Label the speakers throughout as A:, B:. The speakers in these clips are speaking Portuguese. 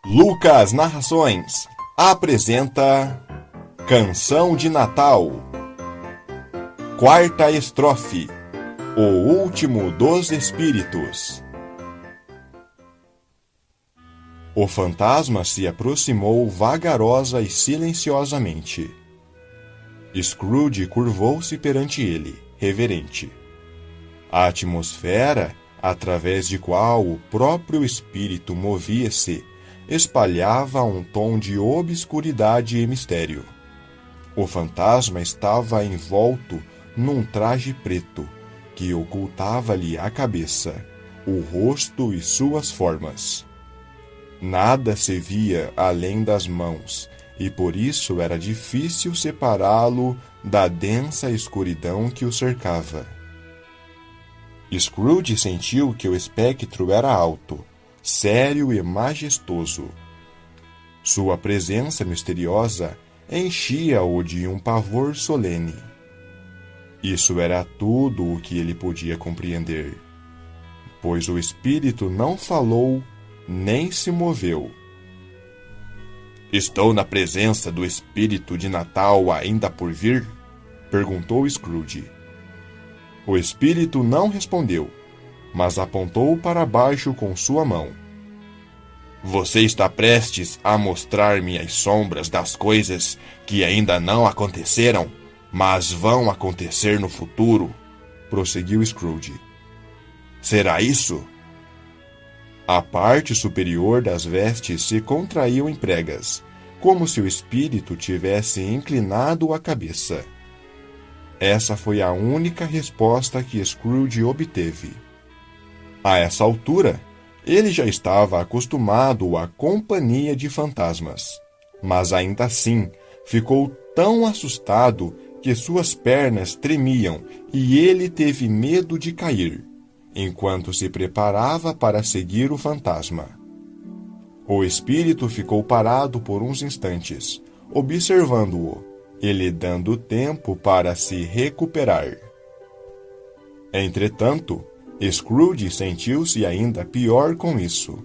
A: Lucas Narrações apresenta Canção de Natal. Quarta estrofe: O último dos espíritos. O fantasma se aproximou vagarosa e silenciosamente. Scrooge curvou-se perante ele, reverente. A atmosfera, através de qual o próprio espírito movia-se, espalhava um tom de obscuridade e mistério. O fantasma estava envolto num traje preto, que ocultava-lhe a cabeça, o rosto e suas formas. Nada se via além das mãos, e por isso era difícil separá-lo da densa escuridão que o cercava. Scrooge sentiu que o espectro era alto, sério e majestoso. Sua presença misteriosa enchia-o de um pavor solene. Isso era tudo o que ele podia compreender, pois o espírito não falou nem se moveu. "Estou na presença do espírito de Natal ainda por vir?" perguntou Scrooge. O espírito não respondeu, mas apontou para baixo com sua mão. "Você está prestes a mostrar-me as sombras das coisas que ainda não aconteceram, mas vão acontecer no futuro?" prosseguiu Scrooge. "Será isso?" A parte superior das vestes se contraiu em pregas, como se o espírito tivesse inclinado a cabeça. Essa foi a única resposta que Scrooge obteve. A essa altura, ele já estava acostumado à companhia de fantasmas, mas ainda assim ficou tão assustado que suas pernas tremiam e ele teve medo de cair, enquanto se preparava para seguir o fantasma. O espírito ficou parado por uns instantes, observando-o, e lhe dando tempo para se recuperar. Entretanto, Scrooge sentiu-se ainda pior com isso,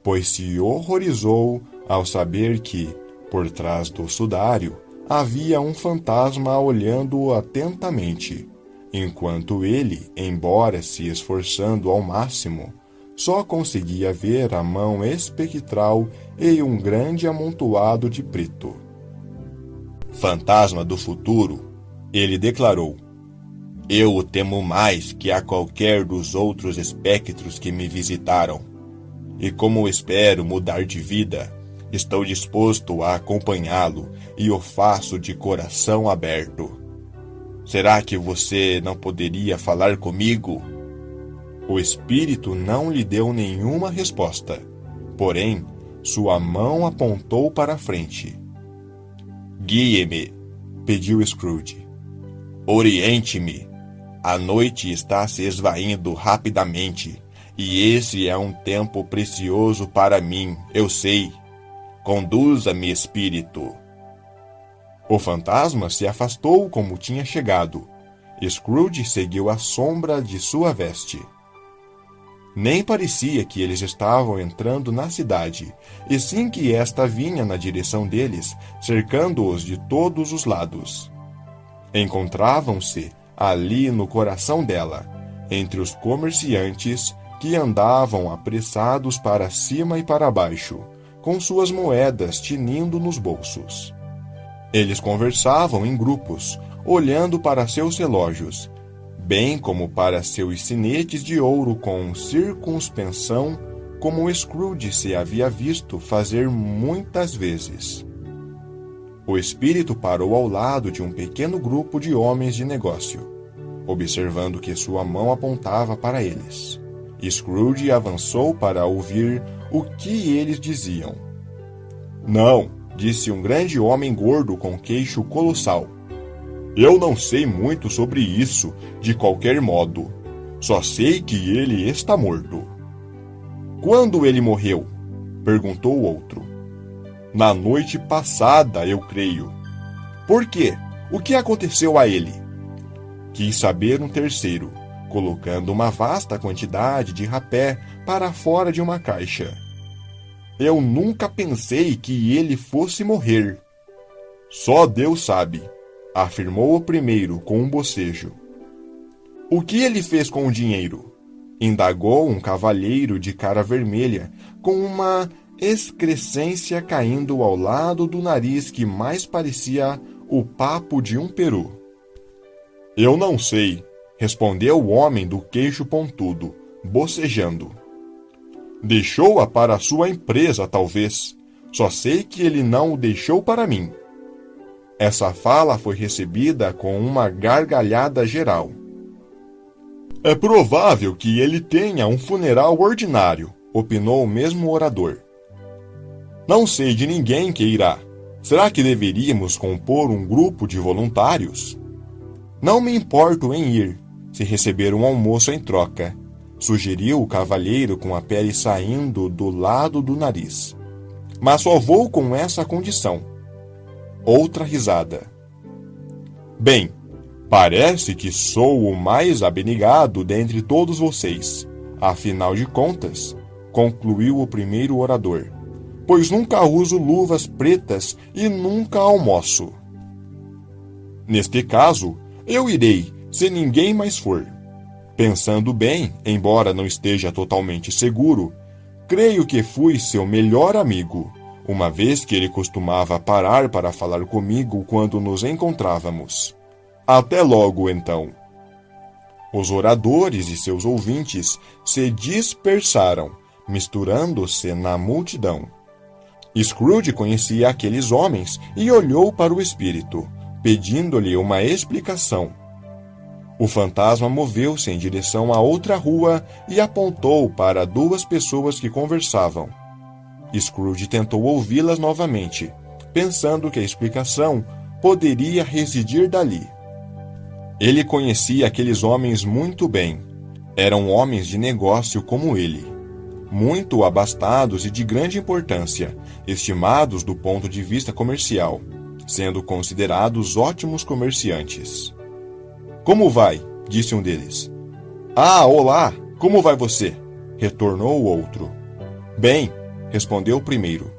A: pois se horrorizou ao saber que, por trás do sudário, havia um fantasma olhando-o atentamente, enquanto ele, embora se esforçando ao máximo, só conseguia ver a mão espectral e um grande amontoado de preto. "Fantasma do futuro", ele declarou, "eu o temo mais que a qualquer dos outros espectros que me visitaram. E como espero mudar de vida, estou disposto a acompanhá-lo e o faço de coração aberto. Será que você não poderia falar comigo?" O espírito não lhe deu nenhuma resposta, porém, sua mão apontou para a frente. "Guie-me", pediu Scrooge. "Oriente-me. A noite está se esvaindo rapidamente, e esse é um tempo precioso para mim, eu sei. Conduza-me, espírito." O fantasma se afastou como tinha chegado. Scrooge seguiu a sombra de sua veste. Nem parecia que eles estavam entrando na cidade, e sim que esta vinha na direção deles, cercando-os de todos os lados. Encontravam-se ali no coração dela, entre os comerciantes que andavam apressados para cima e para baixo, com suas moedas tinindo nos bolsos. Eles conversavam em grupos, olhando para seus relógios, bem como para seus sinetes de ouro com circunspensão, como Scrooge se havia visto fazer muitas vezes. O espírito parou ao lado de um pequeno grupo de homens de negócio, observando que sua mão apontava para eles. Scrooge avançou para ouvir o que eles diziam. "Não", disse um grande homem gordo com queixo colossal. "Eu não sei muito sobre isso, de qualquer modo. Só sei que ele está morto." "Quando ele morreu?" perguntou o outro. "Na noite passada, eu creio." "Por quê? O que aconteceu a ele?" quis saber um terceiro, colocando uma vasta quantidade de rapé para fora de uma caixa. Eu nunca pensei que ele fosse morrer. Só Deus sabe, afirmou o primeiro com um bocejo. O que ele fez com o dinheiro? Indagou um cavalheiro de cara vermelha, com uma excrescência caindo ao lado do nariz que mais parecia o papo de um peru. Eu não sei, respondeu o homem do queixo pontudo, bocejando. Deixou-a para sua empresa, talvez. Só sei que ele não o deixou para mim. Essa fala foi recebida com uma gargalhada geral. É provável que ele tenha um funeral ordinário, opinou o mesmo orador. Não sei de ninguém que irá. Será que deveríamos compor um grupo de voluntários? Não me importo em ir, se receber um almoço em troca, sugeriu o cavalheiro com a pele saindo do lado do nariz. Mas só vou com essa condição. Outra risada. Bem, parece que sou o mais abnegado dentre todos vocês. Afinal de contas, concluiu o primeiro orador, pois nunca uso luvas pretas e nunca almoço. Neste caso, eu irei, se ninguém mais for. Pensando bem, embora não esteja totalmente seguro, creio que fui seu melhor amigo, uma vez que ele costumava parar para falar comigo quando nos encontrávamos. Até logo, então. Os oradores e seus ouvintes se dispersaram, misturando-se na multidão. Scrooge conhecia aqueles homens e olhou para o espírito, pedindo-lhe uma explicação. O fantasma moveu-se em direção a outra rua e apontou para duas pessoas que conversavam. Scrooge tentou ouvi-las novamente, pensando que a explicação poderia residir dali. Ele conhecia aqueles homens muito bem. Eram homens de negócio como ele, muito abastados e de grande importância, estimados do ponto de vista comercial, sendo considerados ótimos comerciantes. Como vai? Disse um deles. Ah, olá! Como vai você? Retornou o outro. Bem, respondeu o primeiro.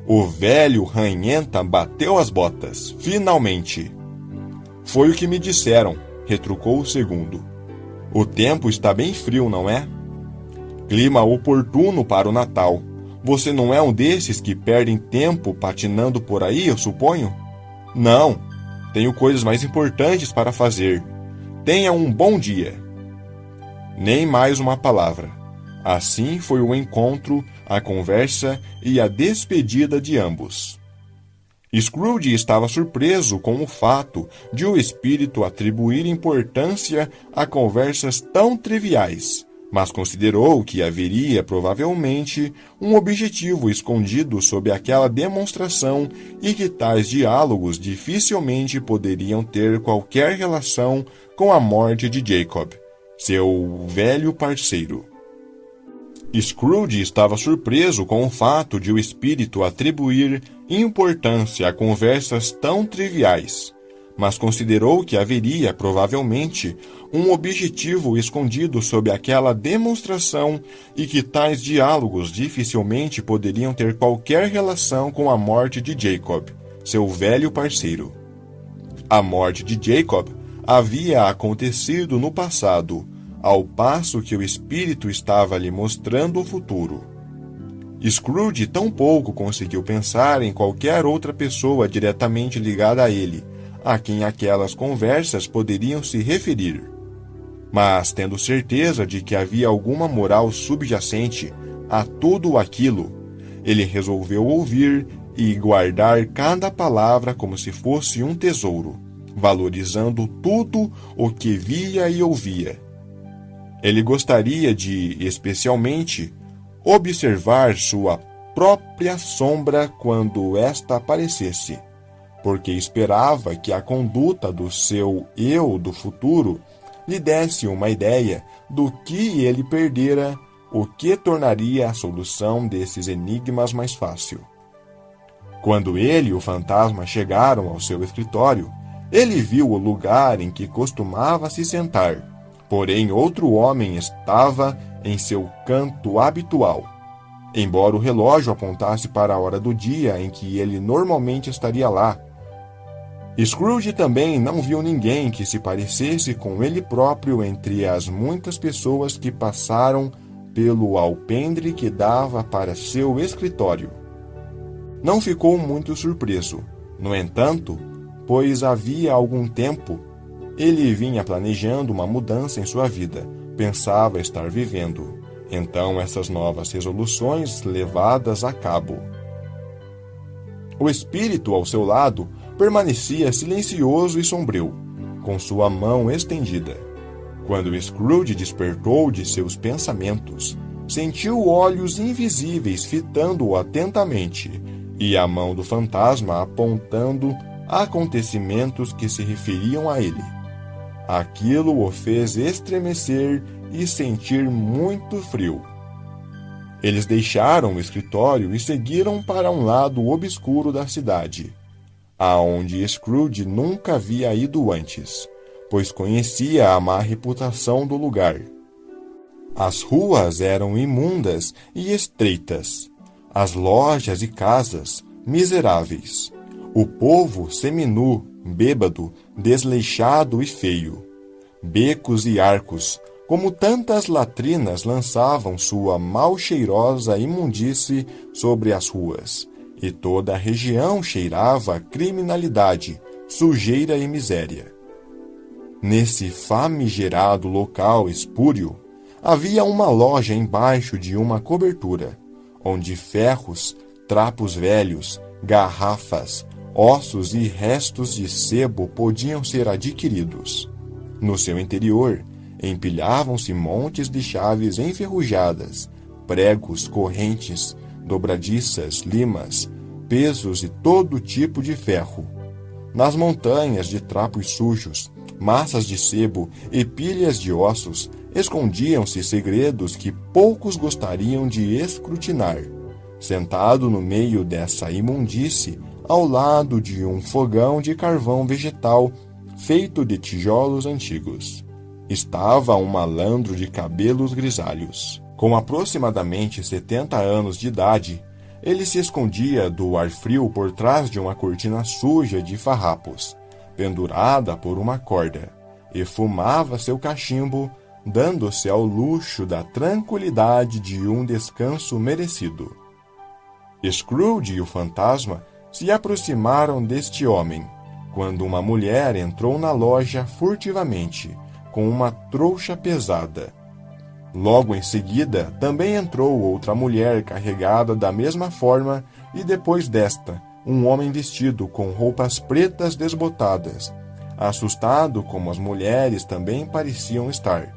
A: O velho ranhenta bateu as botas, finalmente. Foi o que me disseram, retrucou o segundo. O tempo está bem frio, não é? Clima oportuno para o Natal. Você não é um desses que perdem tempo patinando por aí, eu suponho? Não, tenho coisas mais importantes para fazer. Tenha um bom dia. Nem mais uma palavra. Assim foi o encontro, a conversa e a despedida de ambos. Scrooge estava surpreso com o fato de o espírito atribuir importância a conversas tão triviais, mas considerou que haveria provavelmente um objetivo escondido sob aquela demonstração e que tais diálogos dificilmente poderiam ter qualquer relação com a morte de Jacob, seu velho parceiro. Scrooge estava surpreso com o fato de o espírito atribuir importância a conversas tão triviais, mas considerou que haveria, provavelmente, um objetivo escondido sob aquela demonstração e que tais diálogos dificilmente poderiam ter qualquer relação com a morte de Jacob, seu velho parceiro. A morte de Jacob havia acontecido no passado, ao passo que o espírito estava lhe mostrando o futuro. Scrooge tampouco conseguiu pensar em qualquer outra pessoa diretamente ligada a ele, a quem aquelas conversas poderiam se referir. Mas, tendo certeza de que havia alguma moral subjacente a tudo aquilo, ele resolveu ouvir e guardar cada palavra como se fosse um tesouro, valorizando tudo o que via e ouvia. Ele gostaria de, especialmente, observar sua própria sombra quando esta aparecesse, porque esperava que a conduta do seu eu do futuro lhe desse uma ideia do que ele perdera, o que tornaria a solução desses enigmas mais fácil. Quando ele e o fantasma chegaram ao seu escritório, ele viu o lugar em que costumava se sentar. Porém, outro homem estava em seu canto habitual. embora o relógio apontasse para a hora do dia em que ele normalmente estaria lá. Scrooge também não viu ninguém que se parecesse com ele próprio entre as muitas pessoas que passaram pelo alpendre que dava para seu escritório. Não ficou muito surpreso, no entanto, pois havia algum tempo ele vinha planejando uma mudança em sua vida, pensava estar vivendo, então essas novas resoluções levadas a cabo. O espírito ao seu lado permanecia silencioso e sombrio, com sua mão estendida. Quando Scrooge despertou de seus pensamentos, sentiu olhos invisíveis fitando-o atentamente e a mão do fantasma apontando acontecimentos que se referiam a ele. Aquilo o fez estremecer e sentir muito frio. Eles deixaram o escritório e seguiram para um lado obscuro da cidade, aonde Scrooge nunca havia ido antes, pois conhecia a má reputação do lugar. As ruas eram imundas e estreitas, as lojas e casas miseráveis, o povo seminu, bêbado, desleixado e feio. Becos e arcos, como tantas latrinas, lançavam sua mal-cheirosa imundície sobre as ruas, e toda a região cheirava a criminalidade, sujeira e miséria. Nesse famigerado local espúrio, havia uma loja embaixo de uma cobertura, onde ferros, trapos velhos, garrafas, ossos e restos de sebo podiam ser adquiridos. No seu interior, empilhavam-se montes de chaves enferrujadas, pregos, correntes, dobradiças, limas, pesos e todo tipo de ferro. Nas montanhas de trapos sujos, massas de sebo e pilhas de ossos, escondiam-se segredos que poucos gostariam de escrutinar. Sentado no meio dessa imundície, ao lado de um fogão de carvão vegetal feito de tijolos antigos, estava um malandro de cabelos grisalhos. Com aproximadamente 70 anos de idade, ele se escondia do ar frio por trás de uma cortina suja de farrapos, pendurada por uma corda, e fumava seu cachimbo, dando-se ao luxo da tranquilidade de um descanso merecido. Scrooge e o fantasma se aproximaram deste homem, quando uma mulher entrou na loja furtivamente, com uma trouxa pesada. Logo em seguida, também entrou outra mulher carregada da mesma forma, e depois desta, um homem vestido com roupas pretas desbotadas, assustado como as mulheres também pareciam estar.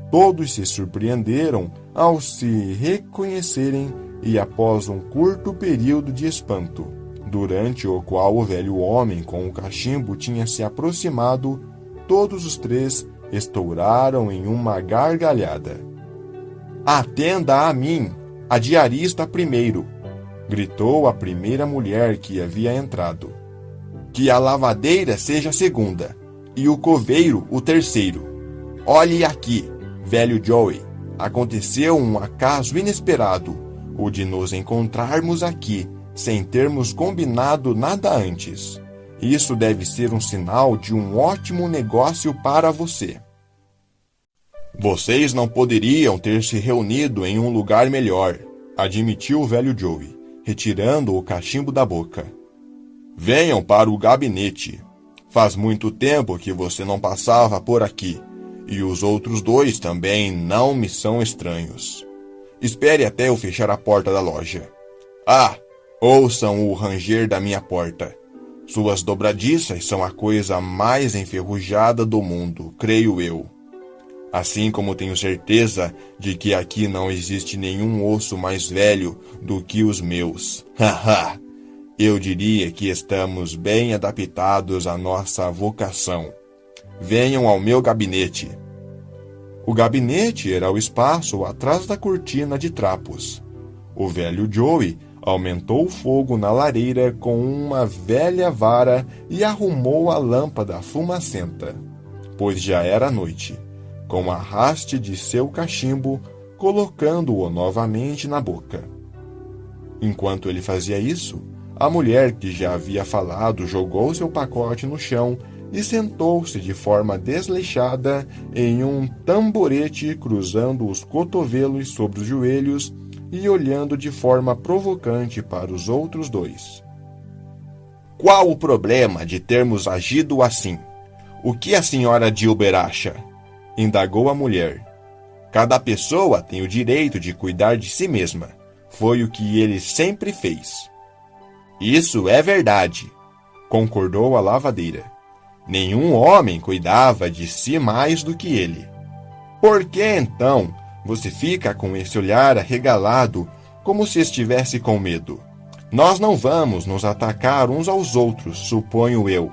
A: Todos se surpreenderam ao se reconhecerem e após um curto período de espanto, durante o qual o velho homem com o cachimbo tinha se aproximado, todos os três estouraram em uma gargalhada. "Atenda a mim, a diarista primeiro!" gritou a primeira mulher que havia entrado. "Que a lavadeira seja a segunda, e o coveiro o terceiro. Olhe aqui, velho Joey, aconteceu um acaso inesperado, o de nos encontrarmos aqui, sem termos combinado nada antes. Isso deve ser um sinal de um ótimo negócio para você." "Vocês não poderiam ter se reunido em um lugar melhor", admitiu o velho Joey, retirando o cachimbo da boca. "Venham para o gabinete. Faz muito tempo que você não passava por aqui, e os outros dois também não me são estranhos. Espere até eu fechar a porta da loja. Ah, ouçam o ranger da minha porta. Suas dobradiças são a coisa mais enferrujada do mundo, creio eu. Assim como tenho certeza de que aqui não existe nenhum osso mais velho do que os meus. Haha! Eu diria que estamos bem adaptados à nossa vocação. Venham ao meu gabinete." O gabinete era o espaço atrás da cortina de trapos. O velho Joey aumentou o fogo na lareira com uma velha vara e arrumou a lâmpada fumacenta, pois já era noite, com a haste de seu cachimbo, colocando-o novamente na boca. Enquanto ele fazia isso, a mulher que já havia falado jogou seu pacote no chão e sentou-se de forma desleixada em um tamborete, cruzando os cotovelos sobre os joelhos e olhando de forma provocante para os outros dois. Qual o problema de termos agido assim? O que a senhora Dilber acha? Indagou a mulher. Cada pessoa tem o direito de cuidar de si mesma. Foi o que ele sempre fez. Isso é verdade, concordou a lavadeira. Nenhum homem cuidava de si mais do que ele. Por que então você fica com esse olhar arregalado, como se estivesse com medo? Nós não vamos nos atacar uns aos outros, suponho eu.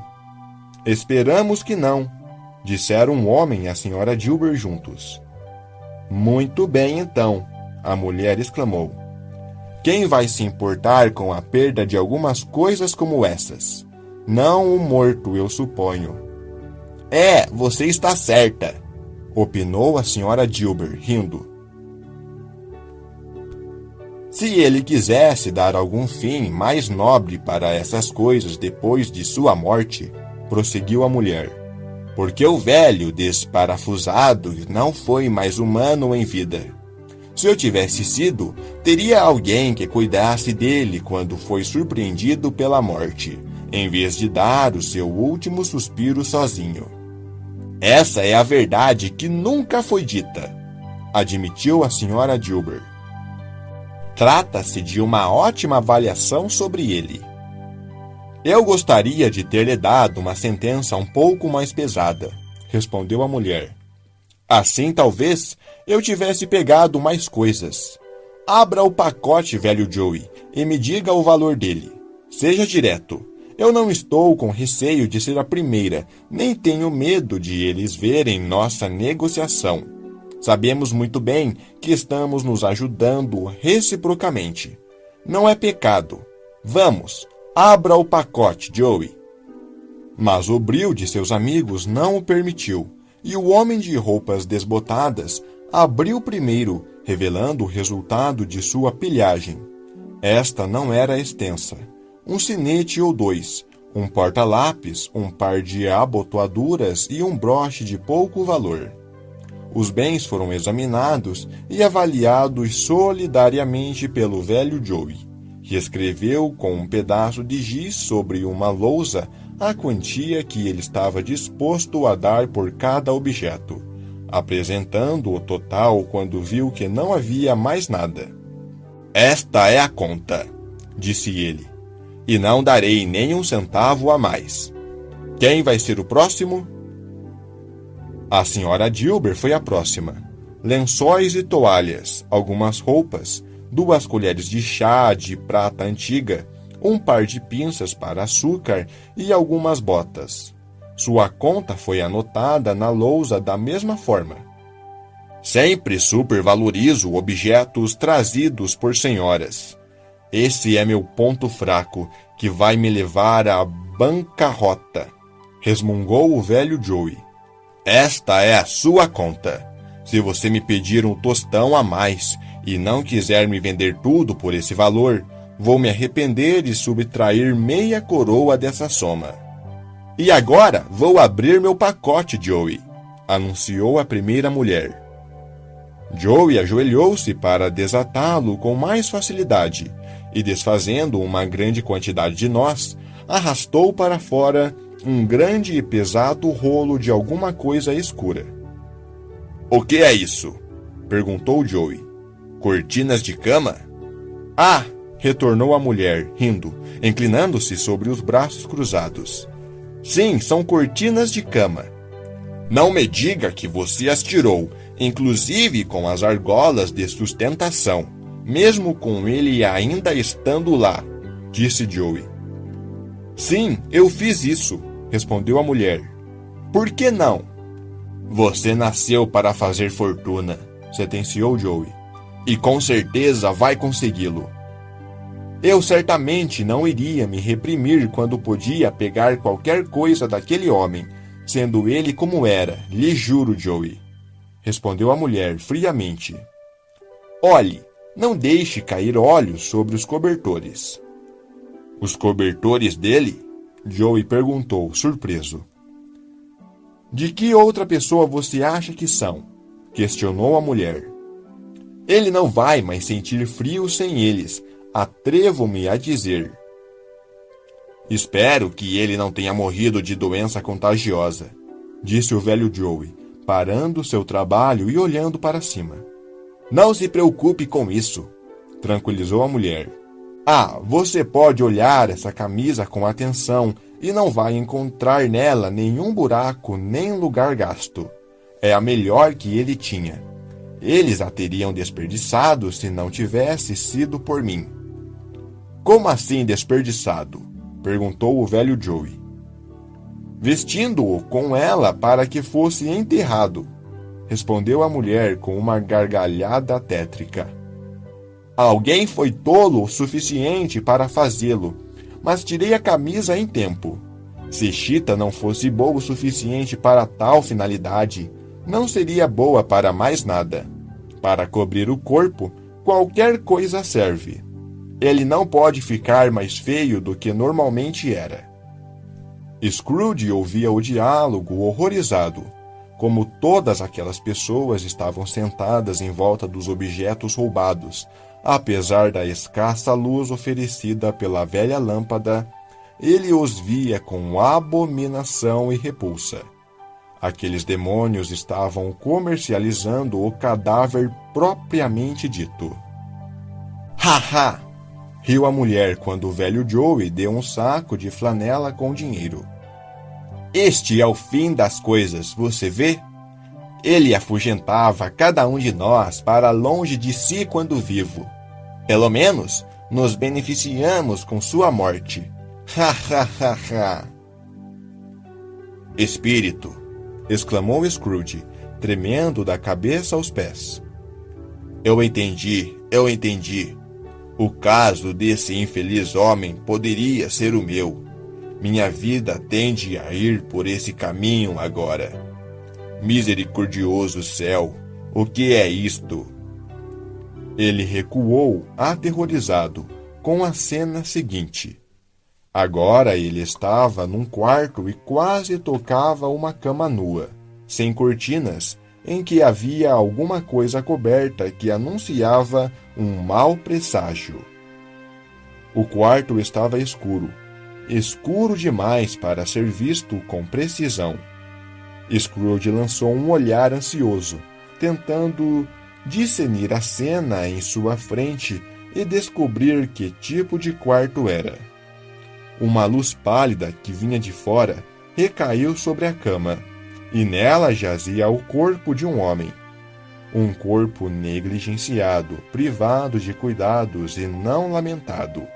A: Esperamos que não, disseram um homem e a senhora Dilber juntos. Muito bem então, a mulher exclamou. Quem vai se importar com a perda de algumas coisas como essas? Não o morto, eu suponho. Você está certa, opinou a senhora Dilber, rindo. Se ele quisesse dar algum fim mais nobre para essas coisas depois de sua morte, prosseguiu a mulher, porque o velho desparafusado não foi mais humano em vida. Se eu tivesse sido, teria alguém que cuidasse dele quando foi surpreendido pela morte, em vez de dar o seu último suspiro sozinho. Essa é a verdade que nunca foi dita, admitiu a senhora Dilber. Trata-se de uma ótima avaliação sobre ele. Eu gostaria de ter lhe dado uma sentença um pouco mais pesada, respondeu a mulher. Assim, talvez, eu tivesse pegado mais coisas. Abra o pacote, velho Joey, e me diga o valor dele. Seja direto. Eu não estou com receio de ser a primeira, nem tenho medo de eles verem nossa negociação. Sabemos muito bem que estamos nos ajudando reciprocamente. Não é pecado. Vamos, abra o pacote, Joey. Mas o brio de seus amigos não o permitiu, e o homem de roupas desbotadas abriu primeiro, revelando o resultado de sua pilhagem. Esta não era extensa. Um sinete ou dois, um porta-lápis, um par de abotoaduras e um broche de pouco valor. Os bens foram examinados e avaliados solidariamente pelo velho Joey, que escreveu com um pedaço de giz sobre uma lousa a quantia que ele estava disposto a dar por cada objeto, apresentando o total quando viu que não havia mais nada. Esta é a conta, disse ele, e não darei nem um centavo a mais. Quem vai ser o próximo? A senhora Dilber foi a próxima. Lençóis e toalhas, algumas roupas, 2 colheres de chá de prata antiga, um par de pinças para açúcar e algumas botas. Sua conta foi anotada na lousa da mesma forma. Sempre supervalorizo objetos trazidos por senhoras. Esse é meu ponto fraco, que vai me levar à bancarrota, resmungou o velho Joey. Esta é a sua conta. Se você me pedir um tostão a mais e não quiser me vender tudo por esse valor, vou me arrepender de subtrair meia coroa dessa soma. E agora vou abrir meu pacote, Joey, anunciou a primeira mulher. Joey ajoelhou-se para desatá-lo com mais facilidade e, desfazendo uma grande quantidade de nós, arrastou para fora um grande e pesado rolo de alguma coisa escura. O que é isso? Perguntou Joey. Cortinas de cama? Ah! Retornou a mulher, rindo, inclinando-se sobre os braços cruzados. Sim, são cortinas de cama. Não me diga que você as tirou, inclusive com as argolas de sustentação, mesmo com ele ainda estando lá, disse Joey. Sim, eu fiz isso, respondeu a mulher. Por que não? Você nasceu para fazer fortuna, sentenciou Joey, e com certeza vai consegui-lo. Eu certamente não iria me reprimir quando podia pegar qualquer coisa daquele homem, sendo ele como era, lhe juro, Joey, respondeu a mulher friamente. Olhe, Não deixe cair óleo sobre os cobertores. Os cobertores dele? Joey perguntou, surpreso. De que outra pessoa você acha que são? Questionou a mulher. Ele não vai mais sentir frio sem eles, atrevo-me a dizer. Espero que ele não tenha morrido de doença contagiosa, disse o velho Joey, parando seu trabalho e olhando para cima. Não se preocupe com isso, tranquilizou a mulher. Ah, você pode olhar essa camisa com atenção e não vai encontrar nela nenhum buraco nem lugar gasto. É a melhor que ele tinha. Eles a teriam desperdiçado se não tivesse sido por mim. Como assim desperdiçado? Perguntou o velho Joey. Vestindo-o com ela para que fosse enterrado, respondeu a mulher com uma gargalhada tétrica. Alguém foi tolo o suficiente para fazê-lo, mas tirei a camisa em tempo. Se Chita não fosse boa o suficiente para tal finalidade, não seria boa para mais nada. Para cobrir o corpo, qualquer coisa serve. Ele não pode ficar mais feio do que normalmente era. Scrooge ouvia o diálogo horrorizado, como todas aquelas pessoas estavam sentadas em volta dos objetos roubados, apesar da escassa luz oferecida pela velha lâmpada, ele os via com abominação e repulsa. Aqueles demônios estavam comercializando o cadáver propriamente dito. Haha! Riu a mulher quando o velho Joey deu um saco de flanela com dinheiro. Este é o fim das coisas, você vê? Ele afugentava cada um de nós para longe de si quando vivo. Pelo menos, nos beneficiamos com sua morte. Ha, ha, ha, ha. Espírito! Exclamou Scrooge, tremendo da cabeça aos pés. Eu entendi. O caso desse infeliz homem poderia ser o meu. Minha vida tende a ir por esse caminho agora. Misericordioso céu, o que é isto? Ele recuou, aterrorizado, com a cena seguinte. Agora ele estava num quarto e quase tocava uma cama nua, sem cortinas, em que havia alguma coisa coberta que anunciava um mau presságio. O quarto estava escuro, escuro demais para ser visto com precisão. Scrooge lançou um olhar ansioso, tentando discernir a cena em sua frente e descobrir que tipo de quarto era. Uma luz pálida que vinha de fora recaiu sobre a cama, e nela jazia o corpo de um homem. Um corpo negligenciado, privado de cuidados e não lamentado.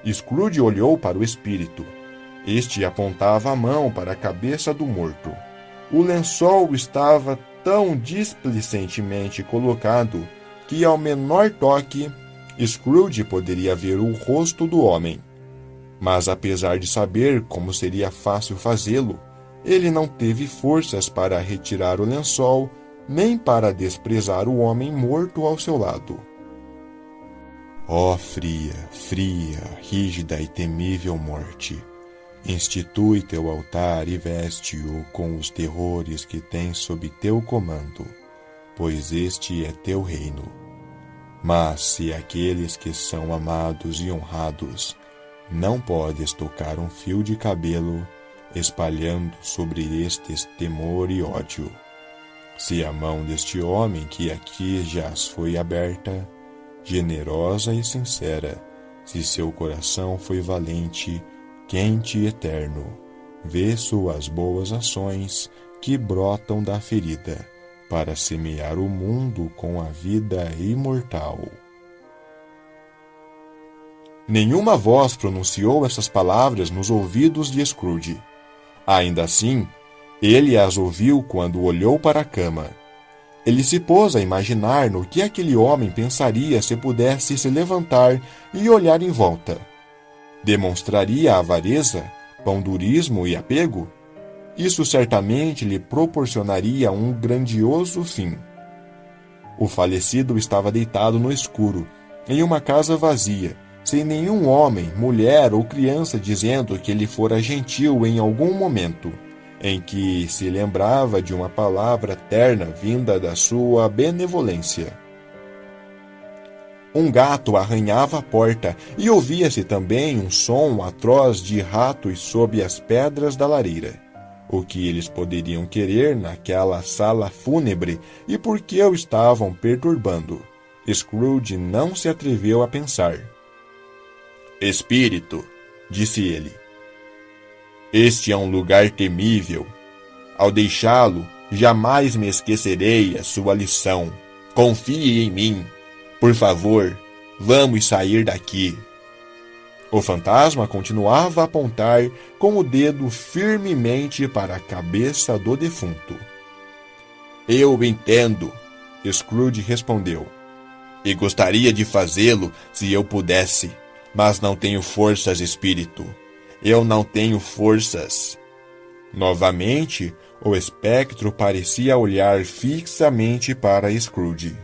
A: Scrooge olhou para o espírito. Este apontava a mão para a cabeça do morto. O lençol estava tão displicentemente colocado que, ao menor toque, Scrooge poderia ver o rosto do homem. Mas, apesar de saber como seria fácil fazê-lo, ele não teve forças para retirar o lençol, nem para desprezar o homem morto ao seu lado. Ó fria, rígida e temível morte, institui teu altar e veste-o com os terrores que tens sob teu comando, pois este é teu reino. Mas se aqueles que são amados e honrados não podes tocar um fio de cabelo, espalhando sobre estes temor e ódio. Se a mão deste homem que aqui jaz foi aberta, generosa e sincera, se seu coração foi valente, quente e eterno, vê suas boas ações que brotam da ferida, para semear o mundo com a vida imortal. Nenhuma voz pronunciou essas palavras nos ouvidos de Scrooge. Ainda assim, ele as ouviu quando olhou para a cama. Ele se pôs a imaginar no que aquele homem pensaria se pudesse se levantar e olhar em volta. Demonstraria avareza, pandurismo e apego? Isso certamente lhe proporcionaria um grandioso fim. O falecido estava deitado no escuro, em uma casa vazia, sem nenhum homem, mulher ou criança dizendo que ele fora gentil em algum momento, em que se lembrava de uma palavra terna vinda da sua benevolência. Um gato arranhava a porta e ouvia-se também um som atroz de ratos sob as pedras da lareira. O que eles poderiam querer naquela sala fúnebre e por que o estavam perturbando? Scrooge não se atreveu a pensar. Espírito, disse ele, este é um lugar temível. Ao deixá-lo, jamais me esquecerei a sua lição. Confie em mim. Por favor, vamos sair daqui. O fantasma continuava a apontar com o dedo firmemente para a cabeça do defunto. Eu entendo, Scrooge respondeu, e gostaria de fazê-lo se eu pudesse, mas não tenho forças, espírito. Eu não tenho forças. Novamente, o espectro parecia olhar fixamente para Scrooge.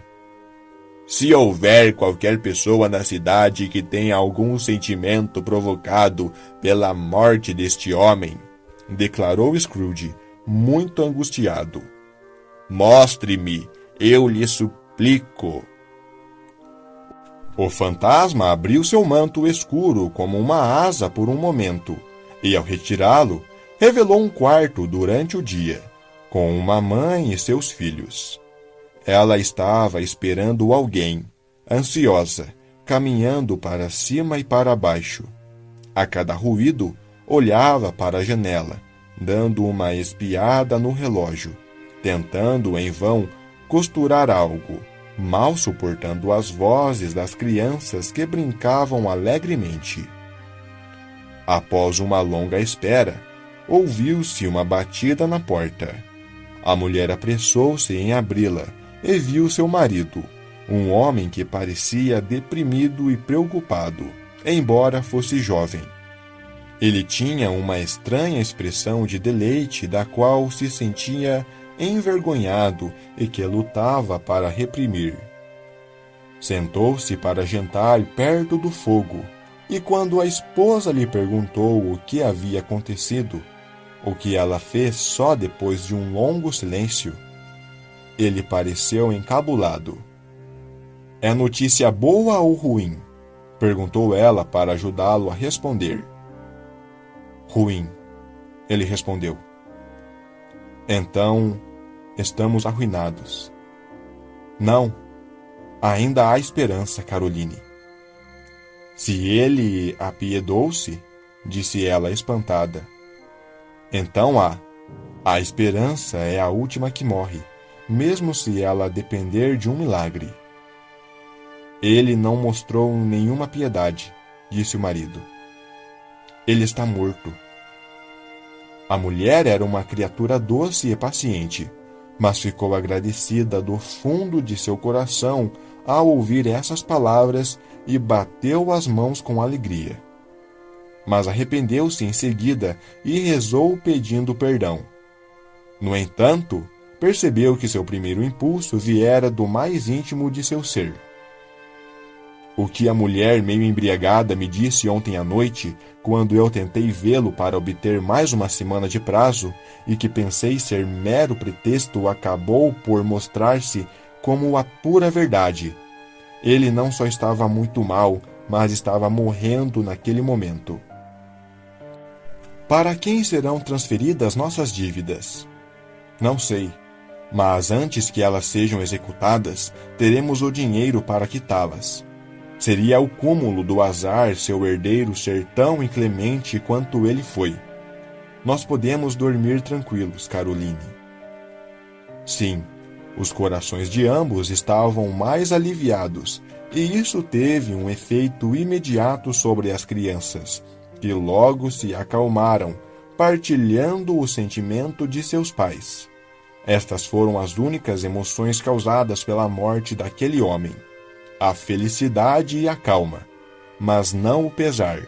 A: Se houver qualquer pessoa na cidade que tenha algum sentimento provocado pela morte deste homem, declarou Scrooge, muito angustiado, mostre-me, eu lhe suplico. O fantasma abriu seu manto escuro como uma asa por um momento, e ao retirá-lo, revelou um quarto durante o dia, com uma mãe e seus filhos. Ela estava esperando alguém, ansiosa, caminhando para cima e para baixo. A cada ruído, olhava para a janela, dando uma espiada no relógio, tentando em vão costurar algo, mal suportando as vozes das crianças que brincavam alegremente. Após uma longa espera, ouviu-se uma batida na porta. A mulher apressou-se em abri-la e viu seu marido, um homem que parecia deprimido e preocupado, embora fosse jovem. Ele tinha uma estranha expressão de deleite da qual se sentia envergonhado e que lutava para reprimir. Sentou-se para jantar perto do fogo, e quando a esposa lhe perguntou o que havia acontecido, o que ela fez só depois de um longo silêncio, ele pareceu encabulado. É notícia boa ou ruim? Perguntou ela para ajudá-lo a responder. Ruim, ele respondeu. Então, estamos arruinados. Não, ainda há esperança, Caroline. Se ele apiedou-se, disse ela espantada. Então a esperança é a última que morre, mesmo se ela depender de um milagre. Ele não mostrou nenhuma piedade, disse o marido. Ele está morto. A mulher era uma criatura doce e paciente, mas ficou agradecida do fundo de seu coração ao ouvir essas palavras e bateu as mãos com alegria. Mas arrependeu-se em seguida e rezou pedindo perdão. No entanto, percebeu que seu primeiro impulso viera do mais íntimo de seu ser. O que a mulher meio embriagada me disse ontem à noite, quando eu tentei vê-lo para obter mais uma semana de prazo, e que pensei ser mero pretexto, acabou por mostrar-se como a pura verdade. Ele não só estava muito mal, mas estava morrendo naquele momento. Para quem serão transferidas nossas dívidas? Não sei, mas antes que elas sejam executadas, teremos o dinheiro para quitá-las. Seria o cúmulo do azar seu herdeiro ser tão inclemente quanto ele foi. Nós podemos dormir tranquilos, Caroline. Sim, os corações de ambos estavam mais aliviados, e isso teve um efeito imediato sobre as crianças, que logo se acalmaram, partilhando o sentimento de seus pais. Estas foram as únicas emoções causadas pela morte daquele homem. A felicidade e a calma, mas não o pesar.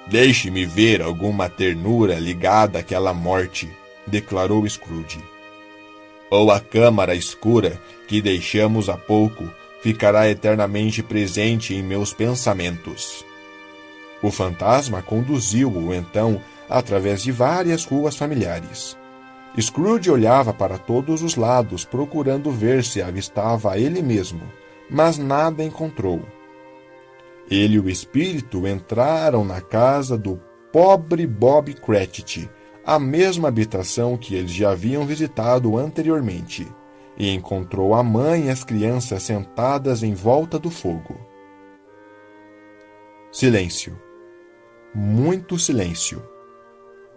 A: Deixe-me ver alguma ternura ligada àquela morte, declarou Scrooge. ou a câmara escura que deixamos há pouco ficará eternamente presente em meus pensamentos. O fantasma conduziu-o, então, através de várias ruas familiares. Scrooge olhava para todos os lados, procurando ver se avistava ele mesmo, mas nada encontrou. Ele e o espírito entraram na casa do pobre Bob Cratchit, a mesma habitação que eles já haviam visitado anteriormente, e encontrou a mãe e as crianças sentadas em volta do fogo. Silêncio. Muito silêncio.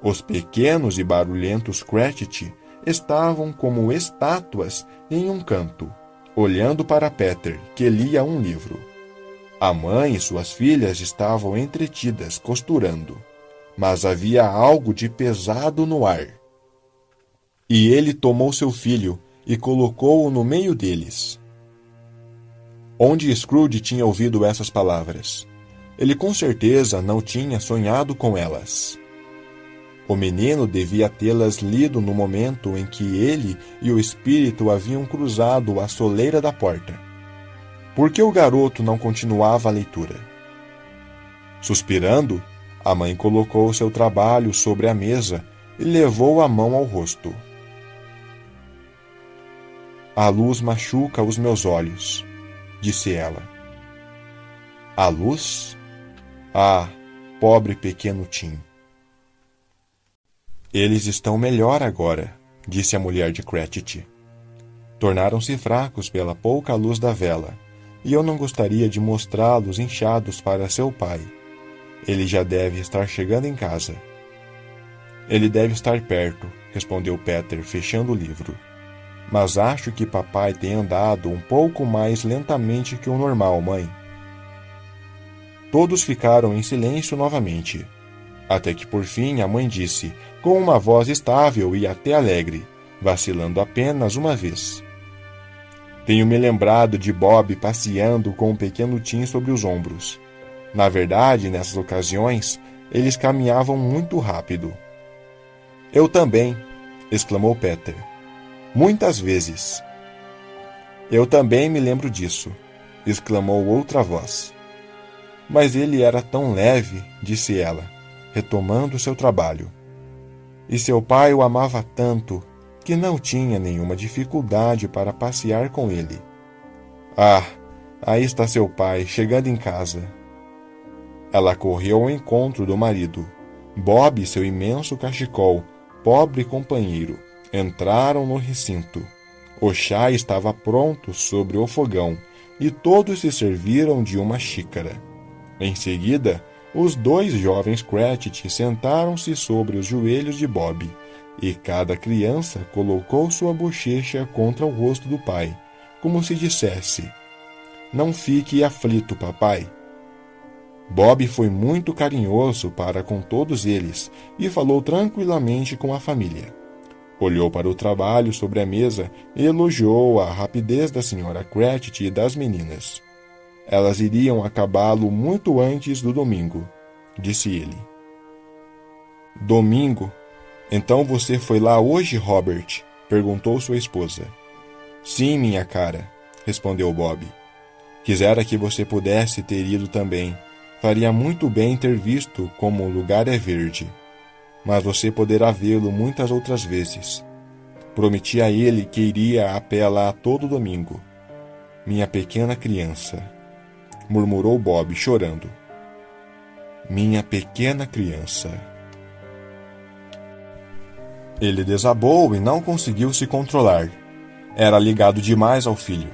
A: Os pequenos e barulhentos Cratchit estavam como estátuas em um canto, olhando para Peter, que lia um livro. A mãe e suas filhas estavam entretidas, costurando, mas havia algo de pesado no ar. E ele tomou seu filho e colocou-o no meio deles. Onde Scrooge tinha ouvido essas palavras? Ele com certeza não tinha sonhado com elas. O menino devia tê-las lido no momento em que ele e o espírito haviam cruzado a soleira da porta. Por que o garoto não continuava a leitura? Suspirando, a mãe colocou seu trabalho sobre a mesa e levou a mão ao rosto. A luz machuca os meus olhos, disse ela. A luz? Ah, pobre pequeno Tim. Eles estão melhor agora, disse a mulher de Cratchit. Tornaram-se fracos pela pouca luz da vela, e eu não gostaria de mostrá-los inchados para seu pai. Ele já deve estar chegando em casa. Ele deve estar perto, respondeu Peter, fechando o livro. Mas acho que papai tem andado um pouco mais lentamente que o normal, mãe. Todos ficaram em silêncio novamente, até que por fim a mãe disse, com uma voz estável e até alegre, vacilando apenas uma vez. Tenho me lembrado de Bob passeando com o pequeno Tim sobre os ombros. Na verdade, nessas ocasiões, eles caminhavam muito rápido. Eu também, exclamou Peter. Muitas vezes. Eu também me lembro disso, exclamou outra voz. Mas ele era tão leve, disse ela, retomando seu trabalho. E seu pai o amava tanto que não tinha nenhuma dificuldade para passear com ele. Ah, aí está seu pai, chegando em casa. Ela correu ao encontro do marido. Bob e seu imenso cachecol, pobre companheiro, entraram no recinto. O chá estava pronto sobre o fogão e todos se serviram de uma xícara. Em seguida, os dois jovens Cratchit sentaram-se sobre os joelhos de Bob, e cada criança colocou sua bochecha contra o rosto do pai, como se dissesse: Não fique aflito, papai. Bob foi muito carinhoso para com todos eles e falou tranquilamente com a família. Olhou para o trabalho sobre a mesa e elogiou a rapidez da senhora Cratchit e das meninas. Elas iriam acabá-lo muito antes do domingo, disse ele. Domingo? Então você foi lá hoje, Robert? Perguntou sua esposa. Sim, minha cara, respondeu Bob. Quisera que você pudesse ter ido também. Faria muito bem ter visto como o lugar é verde. Mas você poderá vê-lo muitas outras vezes. Prometi a ele que iria a pé lá todo domingo. Minha pequena criança, murmurou Bob, chorando. Minha pequena criança. Ele desabou e não conseguiu se controlar. Era ligado demais ao filho.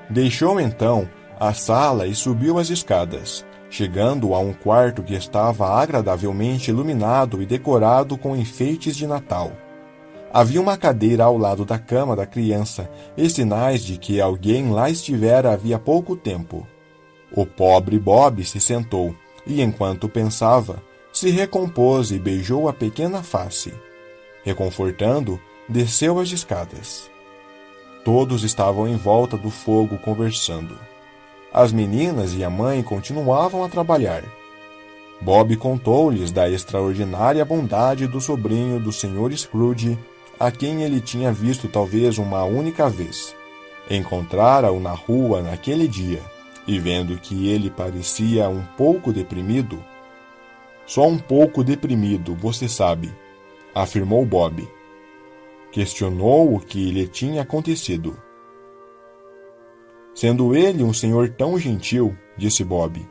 A: Deixou então a sala e subiu as escadas, chegando a um quarto que estava agradavelmente iluminado e decorado com enfeites de Natal. Havia uma cadeira ao lado da cama da criança e sinais de que alguém lá estivera havia pouco tempo. O pobre Bob se sentou e, enquanto pensava, se recompôs e beijou a pequena face. Reconfortando, desceu as escadas. Todos estavam em volta do fogo conversando. As meninas e a mãe continuavam a trabalhar. Bob contou-lhes da extraordinária bondade do sobrinho do Sr. Scrooge, a quem ele tinha visto talvez uma única vez. Encontrara-o na rua naquele dia, e vendo que ele parecia um pouco deprimido, só um pouco deprimido, você sabe, afirmou Bob. Questionou o que lhe tinha acontecido. Sendo ele um senhor tão gentil, disse Bob,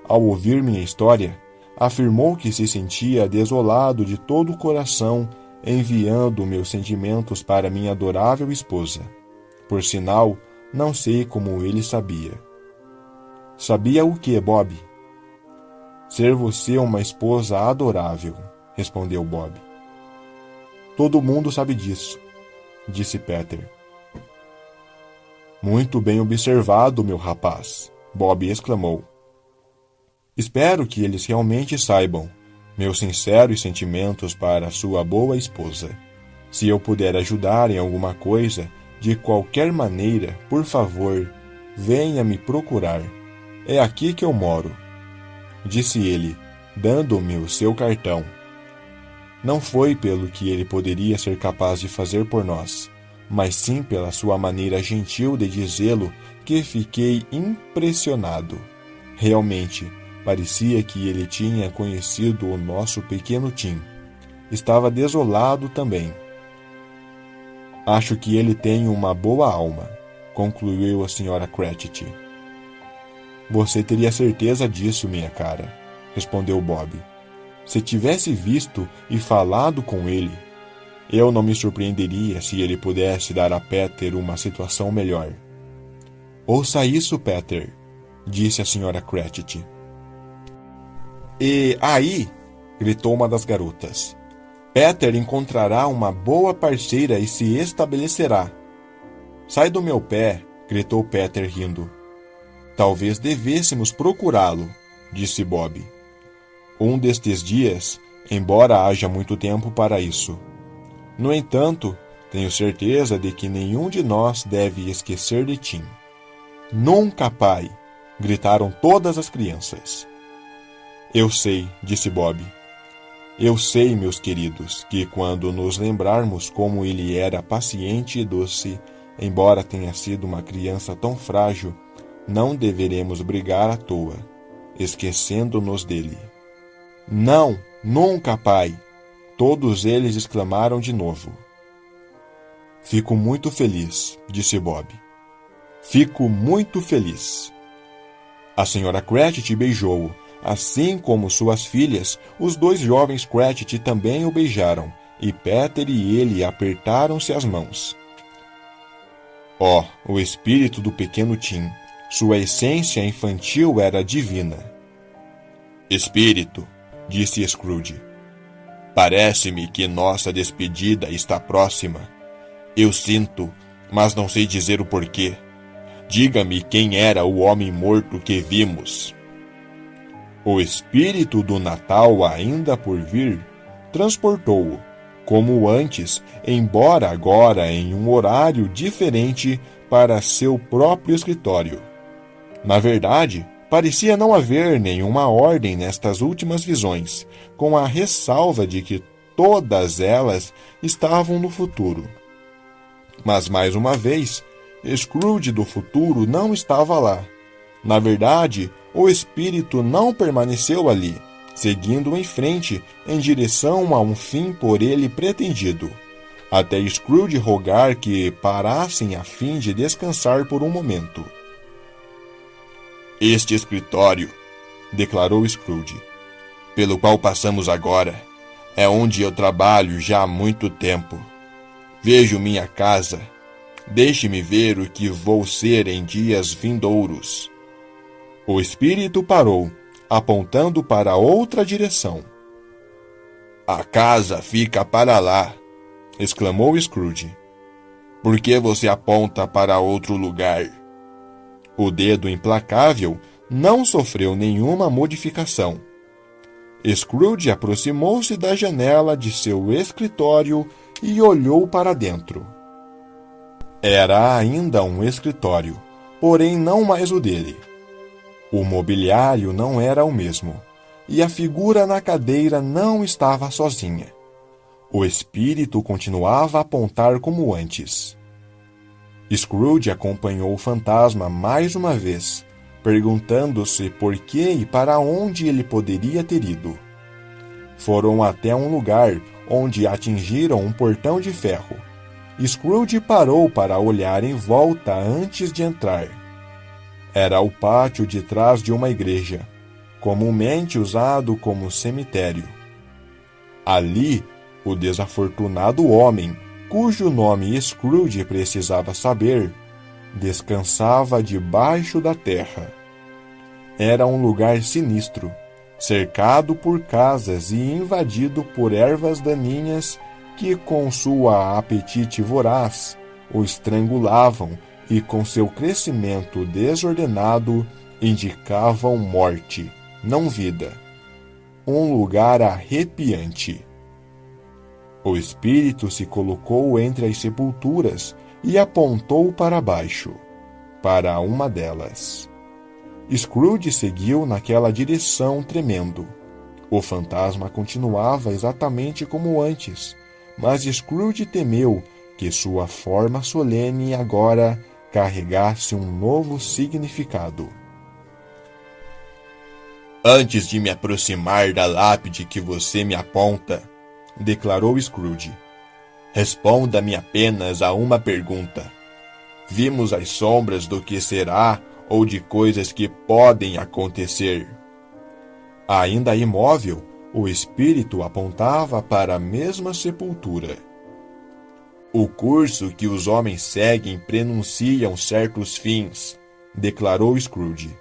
A: ao ouvir minha história, afirmou que se sentia desolado de todo o coração, enviando meus sentimentos para minha adorável esposa. Por sinal, não sei como ele sabia. Sabia o que, Bob? Ser você uma esposa adorável, respondeu Bob. Todo mundo sabe disso, disse Peter. Muito bem observado, meu rapaz, Bob exclamou. Espero que eles realmente saibam. Meus sinceros sentimentos para sua boa esposa. Se eu puder ajudar em alguma coisa, de qualquer maneira, por favor, venha me procurar. É aqui que eu moro, disse ele, dando-me o seu cartão. Não foi pelo que ele poderia ser capaz de fazer por nós, mas sim pela sua maneira gentil de dizê-lo que fiquei impressionado. Realmente, parecia que ele tinha conhecido o nosso pequeno Tim. Estava desolado também. Acho que ele tem uma boa alma, concluiu a Sra. Cratchit. Você teria certeza disso, minha cara, respondeu Bob. Se tivesse visto e falado com ele, eu não me surpreenderia se ele pudesse dar a Peter uma situação melhor. Ouça isso, Peter, disse a Sra. Cratchit. E aí, gritou uma das garotas, Peter encontrará uma boa parceira e se estabelecerá. Sai do meu pé, gritou Peter rindo. Talvez devêssemos procurá-lo, disse Bob. Um destes dias, embora haja muito tempo para isso. No entanto, tenho certeza de que nenhum de nós deve esquecer de Tim. Nunca, pai! Gritaram todas as crianças. Eu sei, disse Bob. Eu sei, meus queridos, que quando nos lembrarmos como ele era paciente e doce, embora tenha sido uma criança tão frágil, não deveremos brigar à toa, esquecendo-nos dele. Não, nunca, pai! Todos eles exclamaram de novo. Fico muito feliz, disse Bob. Fico muito feliz. A Sra. Cratchit beijou-o. Assim como suas filhas, os dois jovens Cratchit também o beijaram, e Peter e ele apertaram-se as mãos. Oh, o espírito do pequeno Tim! Sua essência infantil era divina. Espírito, disse Scrooge. Parece-me que nossa despedida está próxima. Eu sinto, mas não sei dizer o porquê. Diga-me quem era o homem morto que vimos. O espírito do Natal ainda por vir transportou-o, como antes, embora agora em um horário diferente, para seu próprio escritório. Na verdade, parecia não haver nenhuma ordem nestas últimas visões, com a ressalva de que todas elas estavam no futuro. Mas, mais uma vez, Scrooge do futuro não estava lá. Na verdade, o espírito não permaneceu ali, seguindo em frente em direção a um fim por ele pretendido, até Scrooge rogar que parassem a fim de descansar por um momento. Este escritório, declarou Scrooge, pelo qual passamos agora, é onde eu trabalho já há muito tempo. Vejo minha casa. Deixe-me ver o que vou ser em dias vindouros. O espírito parou, apontando para outra direção. A casa fica para lá, exclamou Scrooge. Por que você aponta para outro lugar? O dedo implacável não sofreu nenhuma modificação. Scrooge aproximou-se da janela de seu escritório e olhou para dentro. Era ainda um escritório, porém não mais o dele. O mobiliário não era o mesmo, e a figura na cadeira não estava sozinha. O espírito continuava a apontar como antes. Scrooge acompanhou o fantasma mais uma vez, perguntando-se por que e para onde ele poderia ter ido. Foram até um lugar onde atingiram um portão de ferro. Scrooge parou para olhar em volta antes de entrar. Era o pátio de trás de uma igreja, comumente usado como cemitério. Ali, o desafortunado homem, cujo nome Scrooge precisava saber, descansava debaixo da terra. Era um lugar sinistro, cercado por casas e invadido por ervas daninhas que, com sua apetite voraz, o estrangulavam e, com seu crescimento desordenado, indicavam morte, não vida. Um lugar arrepiante. O espírito se colocou entre as sepulturas e apontou para baixo, para uma delas. Scrooge seguiu naquela direção tremendo. O fantasma continuava exatamente como antes, mas Scrooge temeu que sua forma solene agora carregasse um novo significado.
B: Antes de me aproximar da lápide que você me aponta, declarou Scrooge, responda-me apenas a uma pergunta. Vimos as sombras do que será ou de coisas que podem acontecer?
A: Ainda imóvel, o espírito apontava para a mesma sepultura.
B: O curso que os homens seguem prenunciam certos fins, declarou Scrooge.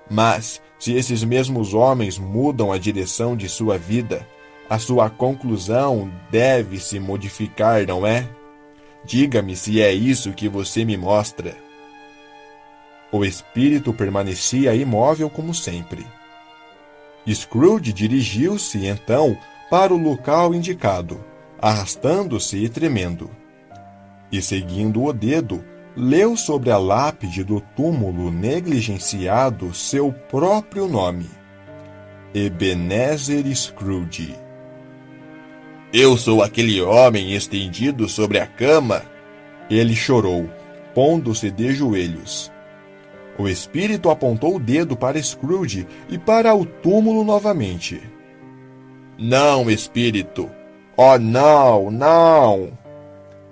B: Mas, se esses mesmos homens mudam a direção de sua vida, a sua conclusão deve se modificar, não é? Diga-me se é isso que você me mostra.
A: O espírito permanecia imóvel como sempre. Scrooge dirigiu-se, então, para o local indicado, arrastando-se e tremendo. E, seguindo o dedo, leu sobre a lápide do túmulo negligenciado seu próprio nome: Ebenezer Scrooge.
B: Eu sou aquele homem estendido sobre a cama?
A: Ele chorou, pondo-se de joelhos. O espírito apontou o dedo para Scrooge e para o túmulo novamente.
B: Não, espírito! Oh, não, não!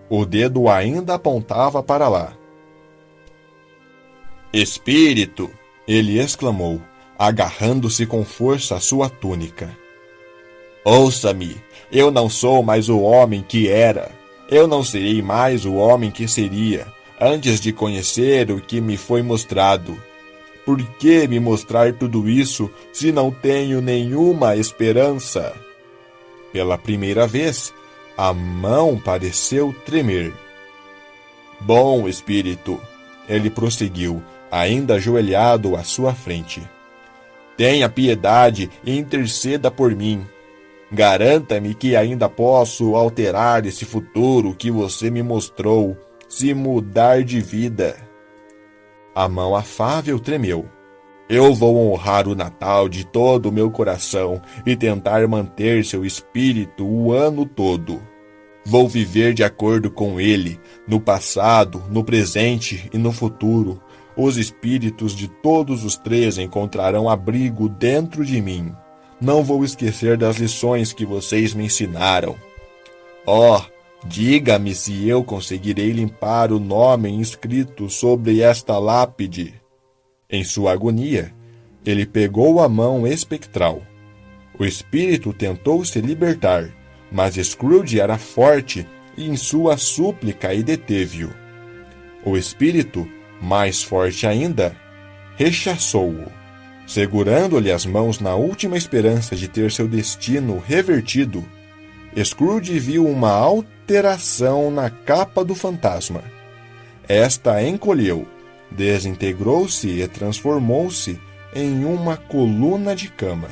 A: O dedo ainda apontava para lá.
B: Espírito!
A: Ele exclamou, agarrando-se com força à sua túnica.
B: Ouça-me, eu não sou mais o homem que era. Eu não serei mais o homem que seria, antes de conhecer o que me foi mostrado. Por que me mostrar tudo isso, se não tenho nenhuma esperança?
A: Pela primeira vez, a mão pareceu tremer.
B: Bom, espírito,
A: ele prosseguiu, ainda ajoelhado à sua frente.
B: Tenha piedade e interceda por mim. Garanta-me que ainda posso alterar esse futuro que você me mostrou, se mudar de vida.
A: A mão afável tremeu.
B: Eu vou honrar o Natal de todo o meu coração e tentar manter seu espírito o ano todo. Vou viver de acordo com ele, no passado, no presente e no futuro. Os espíritos de todos os três encontrarão abrigo dentro de mim. Não vou esquecer das lições que vocês me ensinaram. Oh, diga-me se eu conseguirei limpar o nome inscrito sobre esta lápide.
A: Em sua agonia, ele pegou a mão espectral. O espírito tentou se libertar, mas Scrooge era forte e em sua súplica e deteve-o. O espírito, mais forte ainda, rechaçou-o. Segurando-lhe as mãos na última esperança de ter seu destino revertido, Scrooge viu uma alteração na capa do fantasma. Esta encolheu, desintegrou-se e transformou-se em uma coluna de cama.